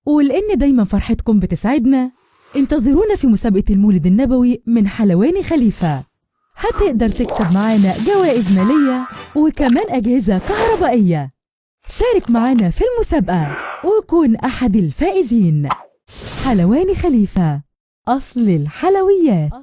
ولأن دايما فرحتكم بتسعدنا، انتظرونا في مسابقة المولد النبوي من حلواني خليفة. هتقدر تكسب معانا جوائز مالية وكمان أجهزة كهربائية. شارك معانا في المسابقة وكون أحد الفائزين. حلواني خليفة، أصل الحلويات.